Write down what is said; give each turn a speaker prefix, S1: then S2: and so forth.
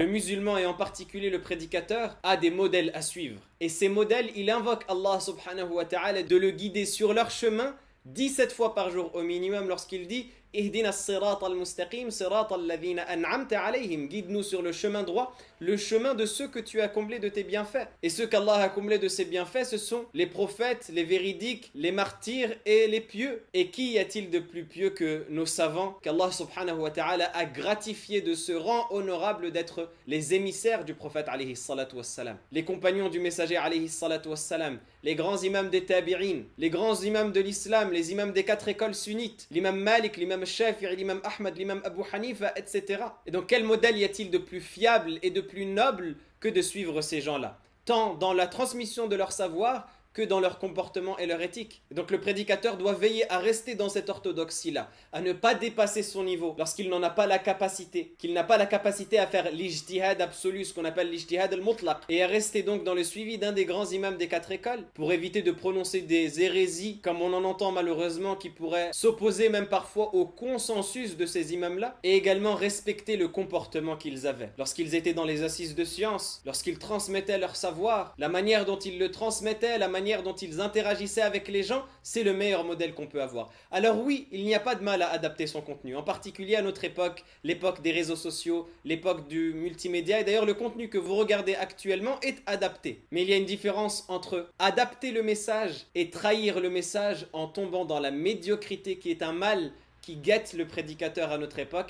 S1: Le musulman et en particulier le prédicateur a des modèles à suivre. Et ces modèles, il invoque Allah subhanahu wa ta'ala de le guider sur leur chemin 17 fois par jour au minimum lorsqu'il dit Ihdina as-sirata al-mustaqim, sirata alladhina an'amta alayhim. Guide-nous sur le chemin droit, le chemin de ceux que tu as comblés de tes bienfaits. Et ceux qu'Allah a comblés de ses bienfaits, ce sont les prophètes, les véridiques, les martyrs et les pieux. Et qui y a-t-il de plus pieux que nos savants qu'Allah subhanahu wa ta'ala a gratifié de ce rang honorable d'être les émissaires du prophète alayhi salatu wassalam. Les compagnons du messager alayhi salatu wassalam, les grands imams des tabi'in, les grands imams de l'islam, les imams des 4 écoles sunnites, l'imam Malik, l'imam Shafi'i, l'imam Ahmad, l'imam Abu Hanifa, etc. Et donc quel modèle y a-t-il de plus fiable et de plus noble que de suivre ces gens-là, tant dans la transmission de leur savoir que dans leur comportement et leur éthique. Et donc le prédicateur doit veiller à rester dans cette orthodoxie-là, à ne pas dépasser son niveau lorsqu'il n'en a pas la capacité, qu'il n'a pas la capacité à faire l'ijtihad absolu, ce qu'on appelle l'ijtihad al-mutlaq, et à rester donc dans le suivi d'un des grands imams des 4 écoles, pour éviter de prononcer des hérésies, comme on en entend malheureusement, qui pourraient s'opposer même parfois au consensus de ces imams-là, et également respecter le comportement qu'ils avaient. Lorsqu'ils étaient dans les assises de science, lorsqu'ils transmettaient leur savoir, la manière dont ils le transmettaient, la manière dont ils interagissaient avec les gens, c'est le meilleur modèle qu'on peut avoir. Alors oui, il n'y a pas de mal à adapter son contenu, en particulier à notre époque, l'époque des réseaux sociaux, l'époque du multimédia, et d'ailleurs le contenu que vous regardez actuellement est adapté. Mais il y a une différence entre adapter le message et trahir le message en tombant dans la médiocrité qui est un mal qui guette le prédicateur à notre époque,